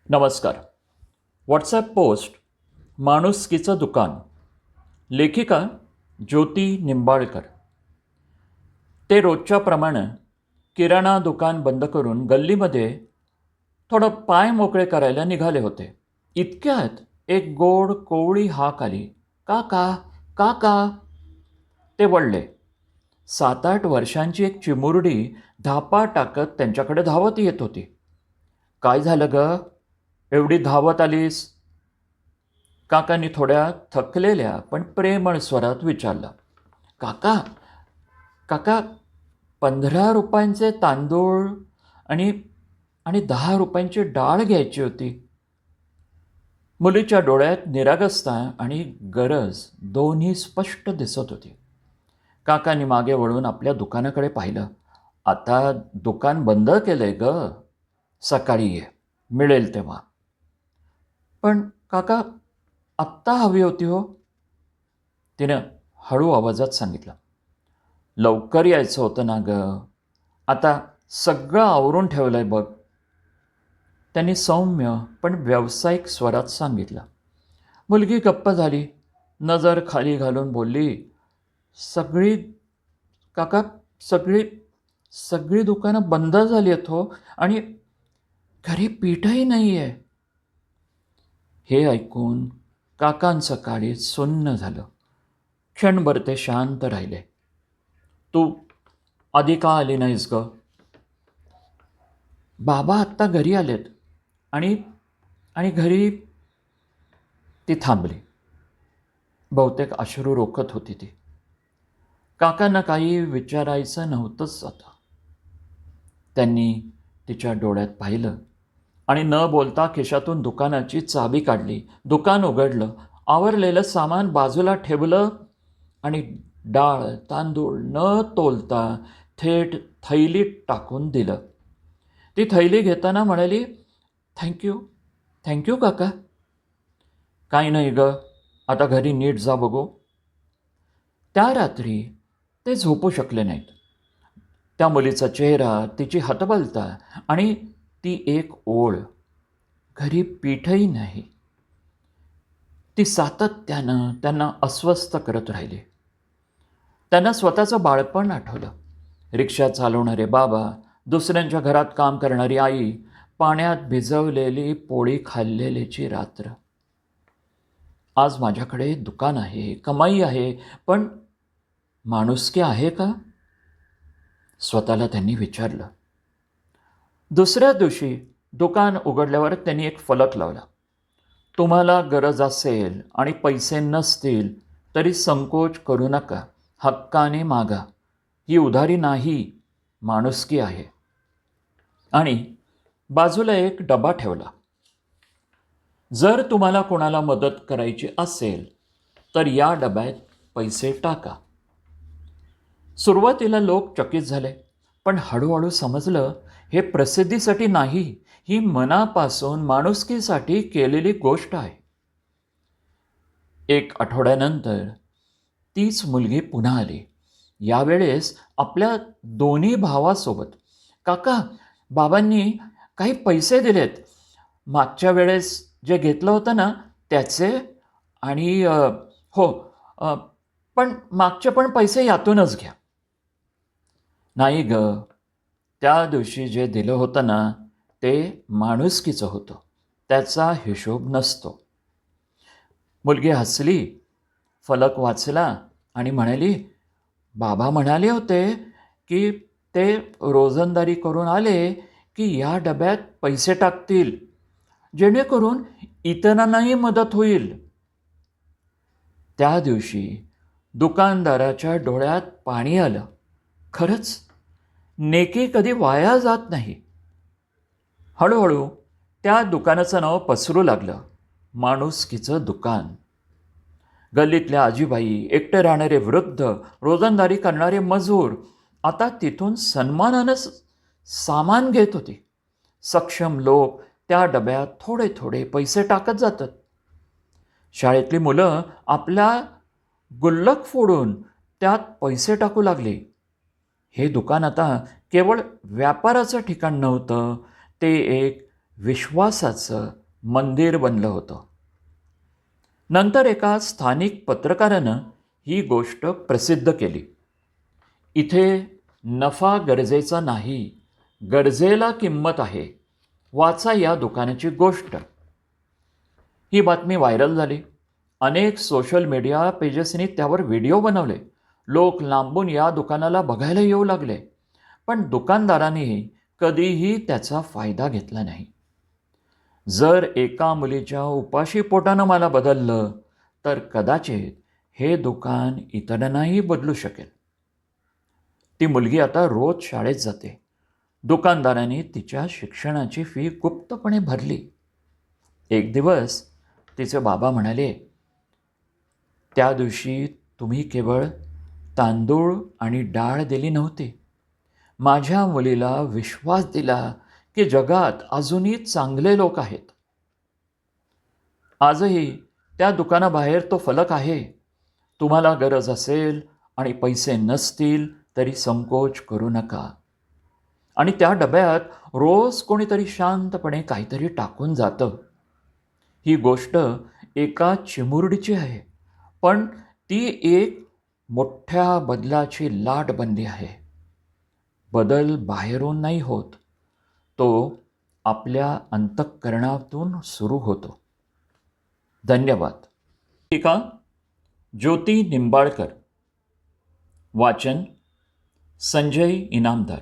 नमस्कार. WhatsApp post माणुसकीचं दुकान. लेखिका ज्योती निंबाळकर. ते रोजच्याप्रमाणे किराणा दुकान बंद करून गल्लीमध्ये थोडं पाय मोकळे करायला निघाले होते. इतक्यात एक गोड कोवळी हाक आली. काका, काका. ते वळले. 7-8 वर्षांची एक चिमुरडी धापा टाकत त्यांच्याकडे धावत येत होती. काय झालं ग, एवढी धावत आलीस? काकांनी थोड्या थकलेल्या पण प्रेमळ स्वरात विचारलं. काका, काका, 15 रुपयांचे तांदूळ आणि आणि 10 रुपयांची डाळ घ्यायची होती. मुलीच्या डोळ्यात निरागसता आणि गरज दोन्ही स्पष्ट दिसत होती. काकांनी मागे वळून आपल्या दुकानाकडे पाहिलं. आता दुकान बंद केलंय ग, सकाळी ये, मिळेल तेव्हा. पण काका, आत्ता हवी होती हो, तिनं हळू आवाजात सांगितलं. लवकर यायचं होतं ना ग, आता सगळं आवरून ठेवलंय बघ, त्यांनी सौम्य पण व्यावसायिक स्वरात सांगितलं. मुलगी गप्प झाली. नजर खाली घालून बोलली, सगळी काका, सगळी सगळी दुकानं बंद झाली आहेत हो, आणि घरी पीठही नाही आहे. हे ऐकून काकांचं काळीज सुन्न झालं. क्षणभर ते शांत राहिले. तू आधी का आली नाहीस ग? बाबा आत्ता घरी आलेत आणि आणि घरी. ती थांबली. बहुतेक अश्रू रोखत होती ती. काकांना काही विचारायचं नव्हतंच आता. त्यांनी तिच्या डोळ्यात पाहिलं आणि न बोलता खिशातून दुकानाची चावी काढली. दुकान उघडलं, आवरलेलं सामान बाजूला ठेवलं आणि डाळ तांदूळ न तोलता थेट थैलीत टाकून दिलं. ती थैली घेताना म्हणाली, थँक्यू, थँक्यू काका. काही नाही ग, आता घरी नीट जा बघू. त्या रात्री ते झोपू शकले नाहीत. त्या मुलीचा चेहरा, तिची हतबलता आणि ती एक ओळ, घरी पीठही नाही, ती सातत्यानं त्यांना अस्वस्थ करत राहिली. त्यांना स्वतःचं बाळपण आठवलं. रिक्षा चालवणारे बाबा, दुसऱ्यांच्या घरात काम करणारी आई, पाण्यात भिजवलेली पोळी खाल्लेलीची रात्र. आज माझ्याकडे दुकान आहे, कमाई आहे, पण माणुसकी आहे का? स्वतःला त्यांनी विचारलं. दुसऱ्या दिवशी दुकान उघडल्यावर त्यांनी एक फलक लावला. तुम्हाला गरज असेल आणि पैसे नसतील तरी संकोच करू नका, हक्काने मागा. ही उधारी नाही, माणुसकी आहे. आणि बाजूला एक डबा ठेवला. जर तुम्हाला कोणाला मदत करायची असेल तर या डब्यात पैसे टाका. सुरुवातीला लोक चकित झाले, पण हळूहळू समजलं, हे प्रसिद्धीसाठी नाही, ही मनापासून माणुसकीसाठी केलेली गोष्ट आहे. 1 आठवड्यानंतर तीच मुलगी पुन्हा आली. यावेळेस आपल्या दोन्ही भावासोबत. काका, बाबांनी काही पैसे दिलेत, मागच्या वेळेस जे घेतलं होतं ना त्याचे, आणि हो, अ, पण मागचे पण पैसे यातूनच घ्या. नाही ग, त्या दिवशी जे दिलं होतं ना ते माणुसकीचं होतं, त्याचा हिशोब नसतो. मुलगी हसली, फलक वाचला आणि म्हणाली, बाबा म्हणाले होते की ते रोजंदारी करून आले की या डब्यात पैसे टाकतील, जेणेकरून इतरांनाही मदत होईल. त्या दिवशी दुकानदाराच्या डोळ्यात पाणी आलं. खरंच, नेकी कधी वाया जात नाही. हळूहळू त्या दुकानाचं नाव पसरू लागलं, माणुसकीचं दुकान. गल्लीतल्या आजीबाई, एकटे राहणारे वृद्ध, रोजंदारी करणारे मजूर आता तिथून सन्मानानं सामान घेत होते. सक्षम लोक त्या डब्यात थोडे थोडे पैसे टाकत जातात. शाळेतली मुलं आपल्या गुल्लक फोडून त्यात पैसे टाकू लागली. हे दुकान आता केवळ व्यापाराचं ठिकाण नव्हतं, ते एक विश्वासाचं मंदिर बनलं होतं. नंतर एका स्थानिक पत्रकारानं ही गोष्ट प्रसिद्ध केली. इथे नफा गरजेचा नाही, गरजेला किंमत आहे. वाचा या दुकानाची गोष्ट. ही बातमी व्हायरल झाली. अनेक सोशल मीडिया पेजेसनी त्यावर व्हिडिओ बनवले. लोक लांबून या दुकानाला बघायला येऊ लागले. पण दुकानदारांनी कधीही त्याचा फायदा घेतला नाही. जर एका मुलीच्या उपाशी पोटानं मला बदललं तर कदाचित हे दुकान इतरांनाही बदलू शकेल. ती मुलगी आता रोज शाळेत जाते. दुकानदारांनी तिच्या शिक्षणाची फी गुप्तपणे भरली. एक दिवस तिचे बाबा म्हणाले, त्या दिवशी तुम्ही केवळ तांदूळ आणि डाळ दिली नव्हती. माझ्या मुलीला विश्वास दिला की जगात अजूनही चांगले लोक आहेत. आजही त्या दुकानाबाहेर तो फलक आहे. तुम्हाला गरज असेल आणि पैसे नसतील तरी संकोच करू नका. आणि त्या डब्यात रोज कोणीतरी शांतपणे काहीतरी टाकून जातं. ही गोष्ट एका चिमुरडीची आहे, पण ती एक मोठ्या बदलाची लाट बनली आहे. बदल बाहेरून नाही होत, तो आपल्या अंतःकरणातून सुरू होतो. धन्यवाद. टीका ज्योती निंबाळकर. वाचन संजय इनामदार.